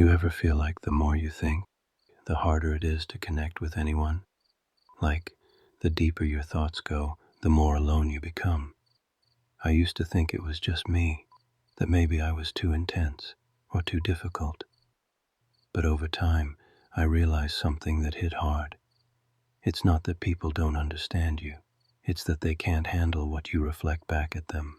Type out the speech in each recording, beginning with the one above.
You ever feel like the more you think, the harder it is to connect with anyone? Like, the deeper your thoughts go, the more alone you become. I used to think it was just me, that maybe I was too intense or too difficult. But over time, I realized something that hit hard. It's not that people don't understand you. It's that they can't handle what you reflect back at them.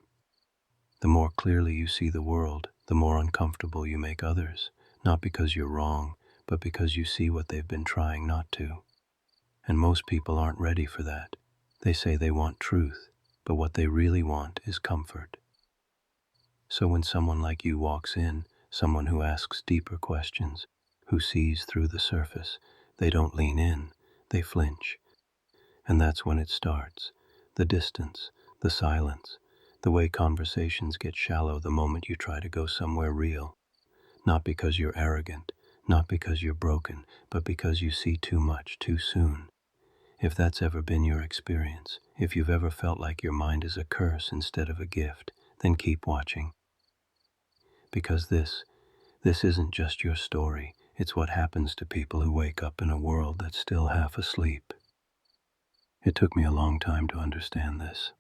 The more clearly you see the world, the more uncomfortable you make others, not because you're wrong, but because you see what they've been trying not to. And most people aren't ready for that. They say they want truth, but what they really want is comfort. So when someone like you walks in, someone who asks deeper questions, who sees through the surface, they don't lean in, they flinch. And that's when it starts. The distance, the silence, the way conversations get shallow the moment you try to go somewhere real. Not because you're arrogant, not because you're broken, but because you see too much too soon. If that's ever been your experience, if you've ever felt like your mind is a curse instead of a gift, then keep watching. Because this isn't just your story, it's what happens to people who wake up in a world that's still half asleep. It took me a long time to understand this.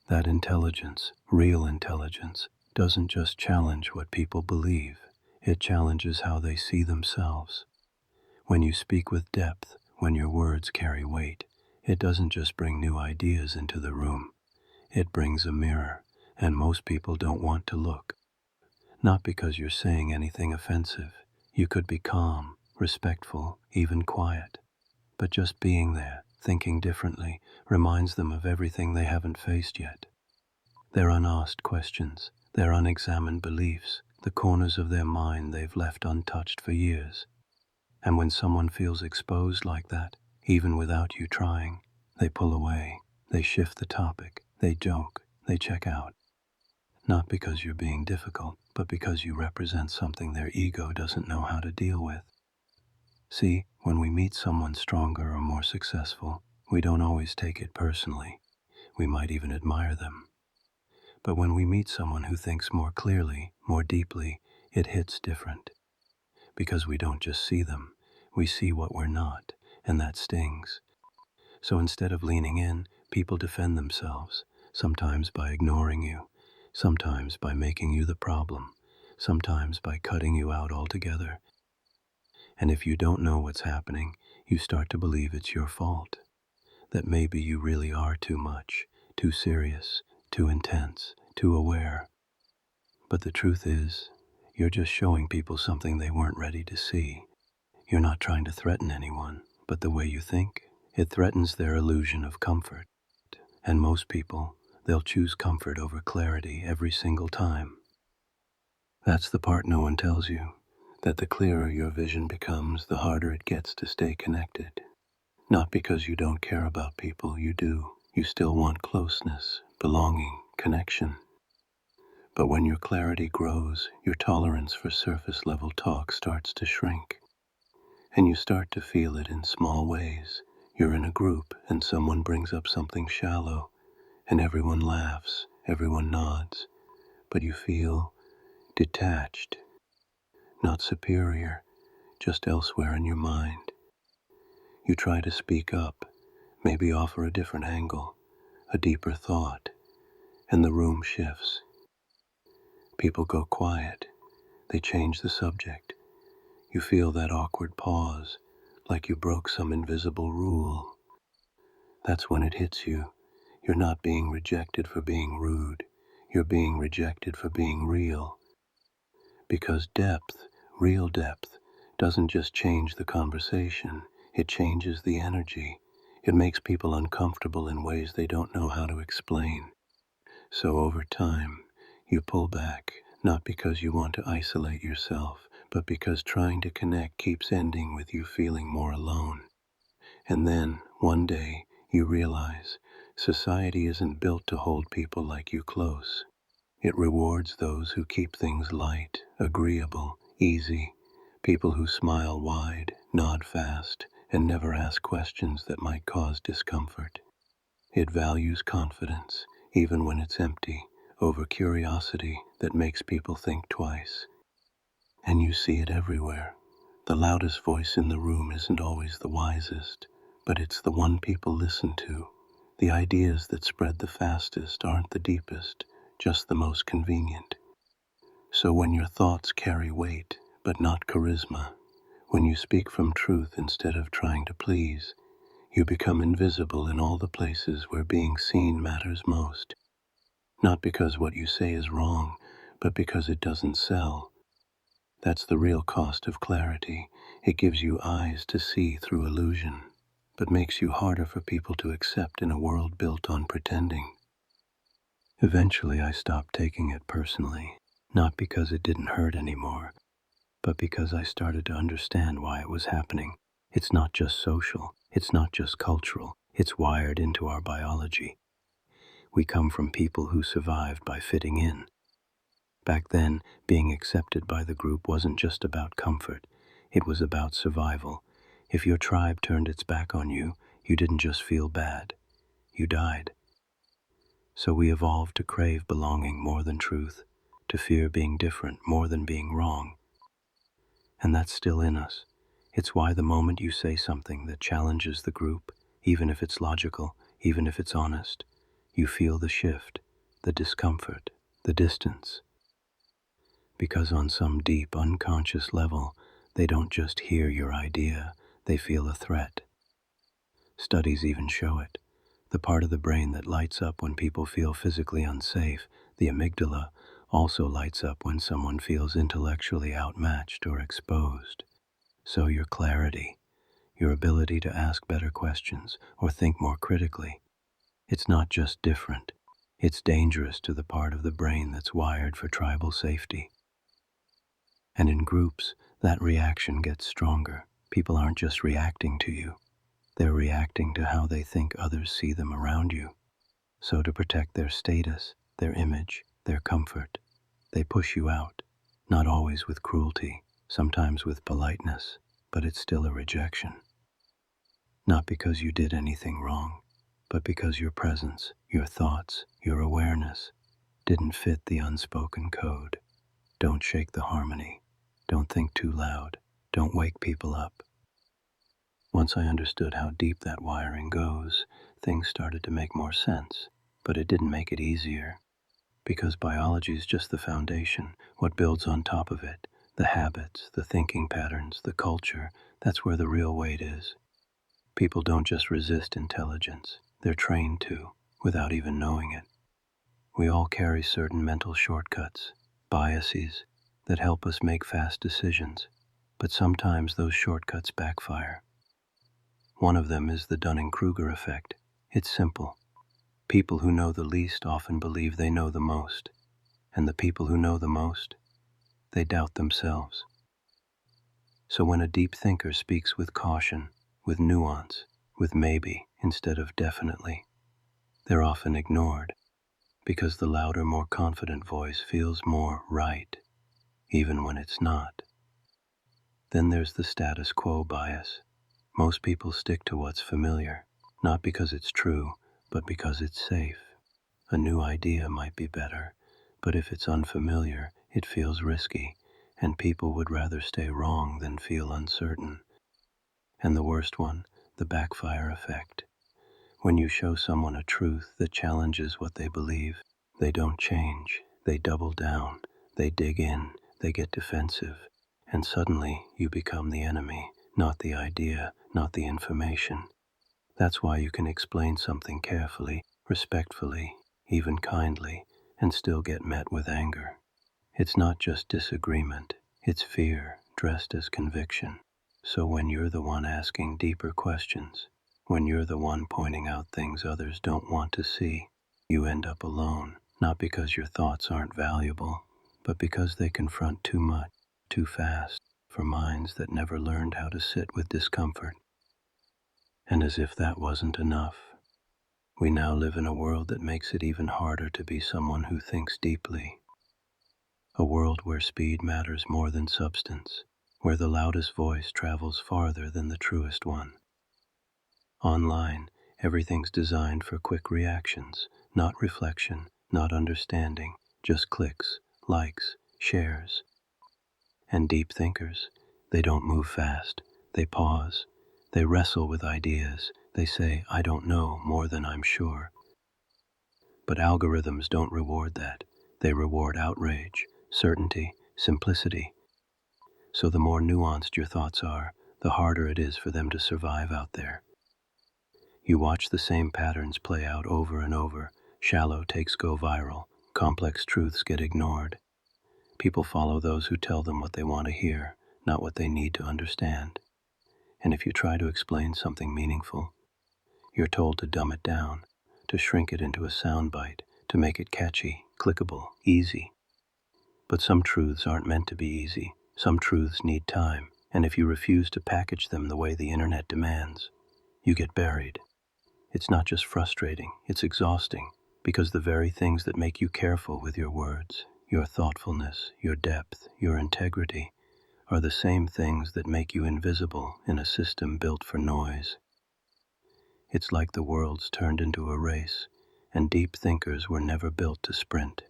That intelligence, real intelligence, doesn't just challenge what people believe, it challenges how they see themselves. When you speak with depth, when your words carry weight, it doesn't just bring new ideas into the room, it brings a mirror, and most people don't want to look. Not because you're saying anything offensive. You could be calm, respectful, even quiet. But just being there, thinking differently, reminds them of everything they haven't faced yet. Their unasked questions, their unexamined beliefs, the corners of their mind they've left untouched for years. And when someone feels exposed like that, even without you trying, they pull away, they shift the topic, they joke, they check out. Not because you're being difficult, but because you represent something their ego doesn't know how to deal with. See, when we meet someone stronger or more successful, we don't always take it personally. We might even admire them. But when we meet someone who thinks more clearly, more deeply, it hits different. Because we don't just see them, we see what we're not, and that stings. So instead of leaning in, people defend themselves, sometimes by ignoring you, sometimes by making you the problem, sometimes by cutting you out altogether. And if you don't know what's happening, you start to believe it's your fault, that maybe you really are too much, too serious, too intense, too aware. But the truth is, you're just showing people something they weren't ready to see. You're not trying to threaten anyone, but the way you think, it threatens their illusion of comfort. And most people, they'll choose comfort over clarity every single time. That's the part no one tells you, that the clearer your vision becomes, the harder it gets to stay connected. Not because you don't care about people, you do. You still want closeness, belonging, connection. But when your clarity grows, your tolerance for surface-level talk starts to shrink. And you start to feel it in small ways. You're in a group and someone brings up something shallow, and everyone laughs, everyone nods, but you feel detached, not superior, just elsewhere in your mind. You try to speak up, maybe offer a different angle, a deeper thought, and the room shifts. People go quiet, they change the subject. You feel that awkward pause, like you broke some invisible rule. That's when it hits you. You're not being rejected for being rude. You're being rejected for being real. Because depth, real depth, doesn't just change the conversation. It changes the energy. It makes people uncomfortable in ways they don't know how to explain. So over time, you pull back, not because you want to isolate yourself, but because trying to connect keeps ending with you feeling more alone. And then, one day, you realize society isn't built to hold people like you close. It rewards those who keep things light, agreeable, easy, people who smile wide, nod fast, and never ask questions that might cause discomfort. It values confidence, even when it's empty, over curiosity that makes people think twice. And you see it everywhere. The loudest voice in the room isn't always the wisest, but it's the one people listen to. The ideas that spread the fastest aren't the deepest, just the most convenient. So when your thoughts carry weight, but not charisma, when you speak from truth instead of trying to please, you become invisible in all the places where being seen matters most. Not because what you say is wrong, but because it doesn't sell. That's the real cost of clarity. It gives you eyes to see through illusion, but makes you harder for people to accept in a world built on pretending. Eventually, I stopped taking it personally, not because it didn't hurt anymore, but because I started to understand why it was happening. It's not just social, it's not just cultural, it's wired into our biology. We come from people who survived by fitting in. Back then, being accepted by the group wasn't just about comfort, it was about survival. If your tribe turned its back on you, you didn't just feel bad, you died. So we evolved to crave belonging more than truth, to fear being different more than being wrong. And that's still in us. It's why the moment you say something that challenges the group, even if it's logical, even if it's honest, you feel the shift, the discomfort, the distance. Because on some deep, unconscious level, they don't just hear your idea, they feel a threat. Studies even show it. The part of the brain that lights up when people feel physically unsafe, the amygdala, also lights up when someone feels intellectually outmatched or exposed. So your clarity, your ability to ask better questions or think more critically, it's not just different, it's dangerous to the part of the brain that's wired for tribal safety. And in groups, that reaction gets stronger. People aren't just reacting to you, they're reacting to how they think others see them around you. So to protect their status, their image, their comfort, they push you out, not always with cruelty, sometimes with politeness, but it's still a rejection. Not because you did anything wrong, but because your presence, your thoughts, your awareness didn't fit the unspoken code. Don't shake the harmony. Don't think too loud. Don't wake people up. Once I understood how deep that wiring goes, things started to make more sense, but it didn't make it easier. Because biology is just the foundation, what builds on top of it, the habits, the thinking patterns, the culture, that's where the real weight is. People don't just resist intelligence, they're trained to, without even knowing it. We all carry certain mental shortcuts, biases, that help us make fast decisions, but sometimes those shortcuts backfire. One of them is the Dunning-Kruger effect. It's simple. People who know the least often believe they know the most, and the people who know the most, they doubt themselves. So when a deep thinker speaks with caution, with nuance, with maybe instead of definitely, they're often ignored, because the louder, more confident voice feels more right, even when it's not. Then there's the status quo bias. Most people stick to what's familiar, not because it's true, but because it's safe. A new idea might be better, but if it's unfamiliar, it feels risky, and people would rather stay wrong than feel uncertain. And the worst one, the backfire effect. When you show someone a truth that challenges what they believe, they don't change, they double down, they dig in, they get defensive, and suddenly you become the enemy, not the idea, not the information. That's why you can explain something carefully, respectfully, even kindly, and still get met with anger. It's not just disagreement, it's fear dressed as conviction. So when you're the one asking deeper questions, when you're the one pointing out things others don't want to see, you end up alone, not because your thoughts aren't valuable, but because they confront too much, too fast, for minds that never learned how to sit with discomfort. And as if that wasn't enough, we now live in a world that makes it even harder to be someone who thinks deeply. A world where speed matters more than substance, where the loudest voice travels farther than the truest one. Online, everything's designed for quick reactions, not reflection, not understanding, just clicks, likes, shares. And deep thinkers, they don't move fast. They pause. They wrestle with ideas. They say, I don't know more than I'm sure. But algorithms don't reward that. They reward outrage, certainty, simplicity. So the more nuanced your thoughts are, the harder it is for them to survive out there. You watch the same patterns play out over and over. Shallow takes go viral. Complex truths get ignored. People follow those who tell them what they want to hear, not what they need to understand. And if you try to explain something meaningful, you're told to dumb it down, to shrink it into a soundbite, to make it catchy, clickable, easy. But some truths aren't meant to be easy. Some truths need time, and if you refuse to package them the way the internet demands, you get buried. It's not just frustrating, it's exhausting, because the very things that make you careful with your words, your thoughtfulness, your depth, your integrity, are the same things that make you invisible in a system built for noise. It's like the world's turned into a race, and deep thinkers were never built to sprint.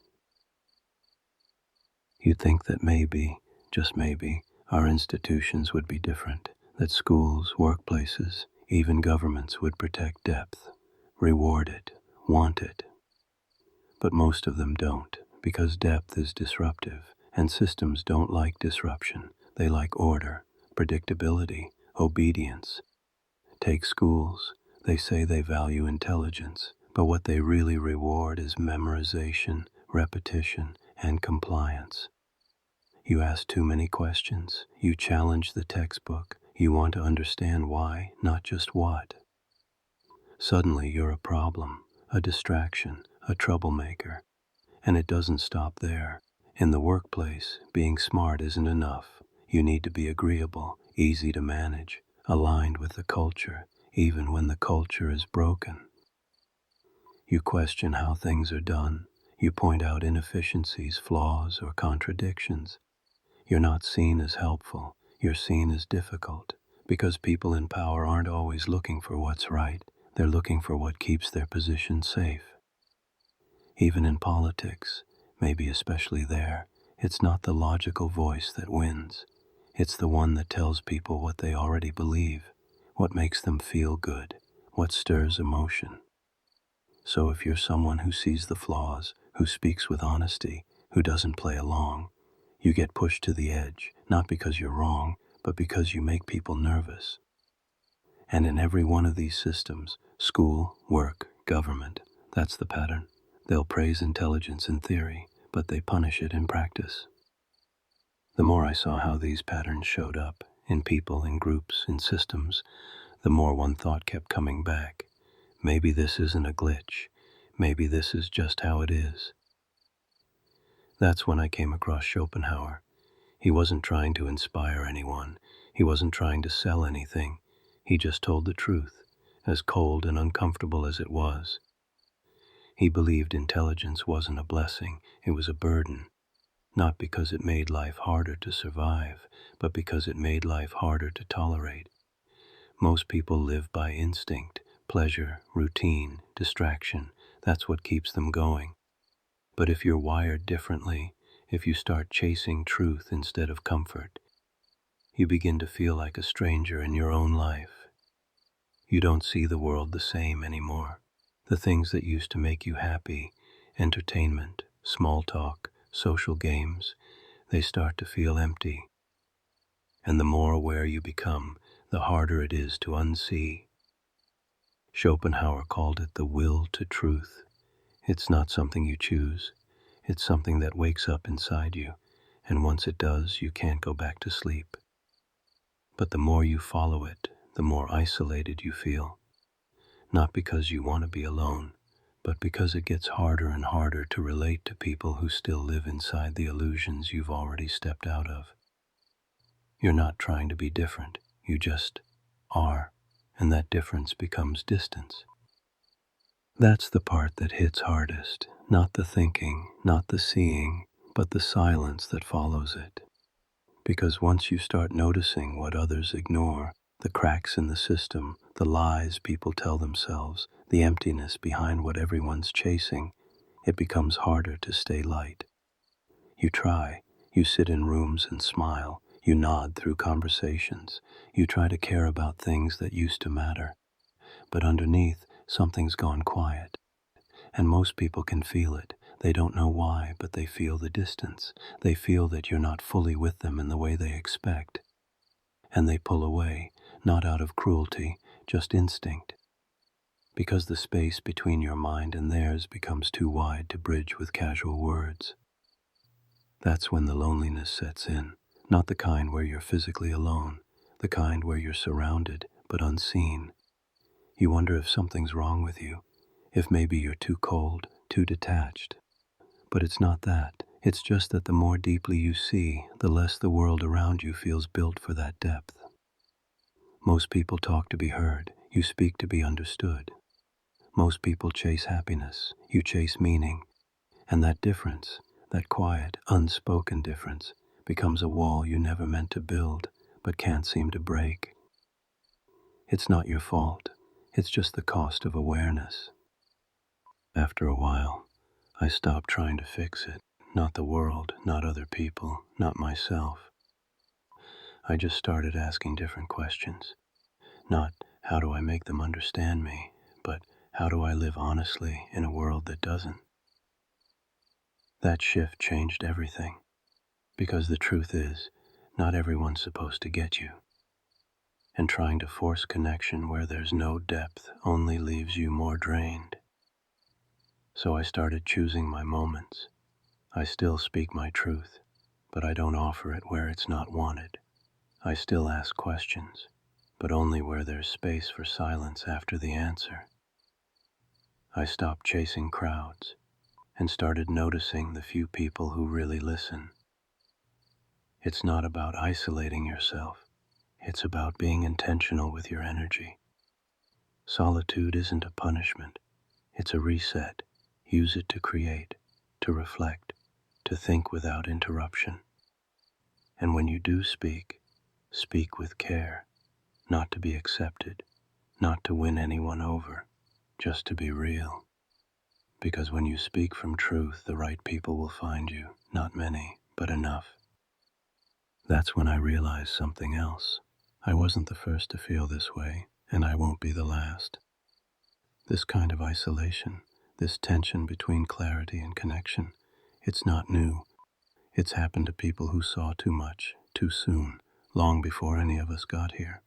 You'd think that maybe, just maybe, our institutions would be different, that schools, workplaces, even governments would protect depth, reward it, want it. But most of them don't, because depth is disruptive, and systems don't like disruption. They like order, predictability, obedience. Take schools. They say they value intelligence, but what they really reward is memorization, repetition, and compliance. You ask too many questions. You challenge the textbook. You want to understand why, not just what. Suddenly you're a problem, a distraction, a troublemaker. And it doesn't stop there. In the workplace, being smart isn't enough. You need to be agreeable, easy to manage, aligned with the culture, even when the culture is broken. You question how things are done. You point out inefficiencies, flaws, or contradictions. You're not seen as helpful. You're seen as difficult. Because people in power aren't always looking for what's right. They're looking for what keeps their position safe. Even in politics, maybe especially there, it's not the logical voice that wins. It's the one that tells people what they already believe, what makes them feel good, what stirs emotion. So if you're someone who sees the flaws, who speaks with honesty, who doesn't play along, you get pushed to the edge, not because you're wrong, but because you make people nervous. And in every one of these systems, school, work, government, that's the pattern. They'll praise intelligence in theory, but they punish it in practice. The more I saw how these patterns showed up, in people, in groups, in systems, the more one thought kept coming back. Maybe this isn't a glitch. Maybe this is just how it is. That's when I came across Schopenhauer. He wasn't trying to inspire anyone. He wasn't trying to sell anything. He just told the truth, as cold and uncomfortable as it was. He believed intelligence wasn't a blessing, it was a burden. Not because it made life harder to survive, but because it made life harder to tolerate. Most people live by instinct, pleasure, routine, distraction. That's what keeps them going. But if you're wired differently, if you start chasing truth instead of comfort, you begin to feel like a stranger in your own life. You don't see the world the same anymore. The things that used to make you happy, entertainment, small talk, social games, they start to feel empty. And the more aware you become, the harder it is to unsee. Schopenhauer called it the will to truth. It's not something you choose. It's something that wakes up inside you, and once it does, you can't go back to sleep. But the more you follow it, the more isolated you feel. Not because you want to be alone, but because it gets harder and harder to relate to people who still live inside the illusions you've already stepped out of. You're not trying to be different, you just are, and that difference becomes distance. That's the part that hits hardest, not the thinking, not the seeing, but the silence that follows it. Because once you start noticing what others ignore, the cracks in the system, the lies people tell themselves, the emptiness behind what everyone's chasing, it becomes harder to stay light. You try, You sit in rooms and smile. You nod through conversations. You try to care about things that used to matter. But underneath, something's gone quiet. And most people can feel it. They don't know why, but they feel the distance. They feel that you're not fully with them in the way they expect. And they pull away, not out of cruelty, just instinct. Because the space between your mind and theirs becomes too wide to bridge with casual words. That's when the loneliness sets in, not the kind where you're physically alone, the kind where you're surrounded but unseen. You wonder if something's wrong with you, if maybe you're too cold, too detached. But it's not that. It's just that the more deeply you see, the less the world around you feels built for that depth. Most people talk to be heard. You speak to be understood. Most people chase happiness. You chase meaning. And that difference, that quiet, unspoken difference, becomes a wall you never meant to build, but can't seem to break. It's not your fault. It's just the cost of awareness. After a while, I stopped trying to fix it. Not the world, not other people, not myself. I just started asking different questions. Not, how do I make them understand me, but how do I live honestly in a world that doesn't? That shift changed everything. Because the truth is, not everyone's supposed to get you. And trying to force connection where there's no depth only leaves you more drained. So I started choosing my moments. I still speak my truth, but I don't offer it where it's not wanted. I still ask questions, but only where there's space for silence after the answer. I stopped chasing crowds and started noticing the few people who really listen. It's not about isolating yourself. It's about being intentional with your energy. Solitude isn't a punishment. It's a reset. Use it to create, to reflect, to think without interruption. And when you do speak, speak with care, not to be accepted, not to win anyone over, just to be real. Because when you speak from truth, the right people will find you, not many, but enough. That's when I realized something else. I wasn't the first to feel this way, and I won't be the last. This kind of isolation, this tension between clarity and connection, it's not new. It's happened to people who saw too much, too soon, long before any of us got here.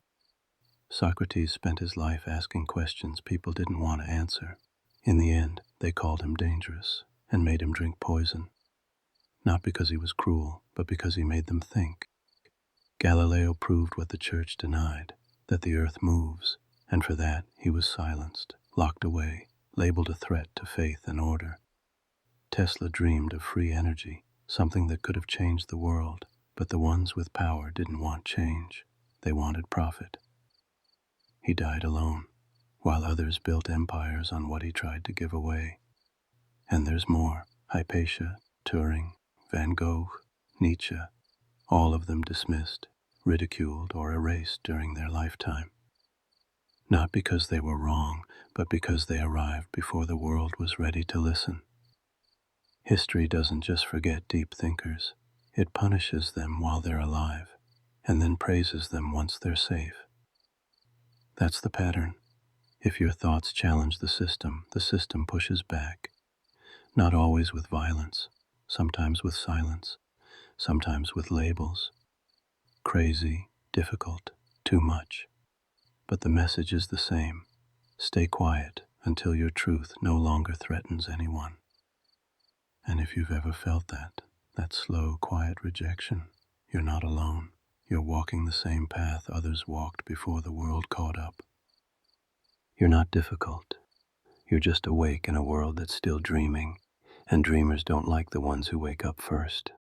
Socrates spent his life asking questions people didn't want to answer. In the end, they called him dangerous and made him drink poison. Not because he was cruel, but because he made them think. Galileo proved what the church denied, that the earth moves, and for that he was silenced, locked away, labeled a threat to faith and order. Tesla dreamed of free energy, something that could have changed the world, but the ones with power didn't want change. They wanted profit. He died alone, while others built empires on what he tried to give away. And there's more. Hypatia, Turing, Van Gogh, Nietzsche, all of them dismissed, ridiculed, or erased during their lifetime. Not because they were wrong, but because they arrived before the world was ready to listen. History doesn't just forget deep thinkers. It punishes them while they're alive, and then praises them once they're safe. That's the pattern. If your thoughts challenge the system pushes back. Not always with violence, sometimes with silence, sometimes with labels. Crazy, difficult, too much. But the message is the same. Stay quiet until your truth no longer threatens anyone. And if you've ever felt that slow, quiet rejection, you're not alone. You're walking the same path others walked before the world caught up. You're not difficult. You're just awake in a world that's still dreaming, and dreamers don't like the ones who wake up first.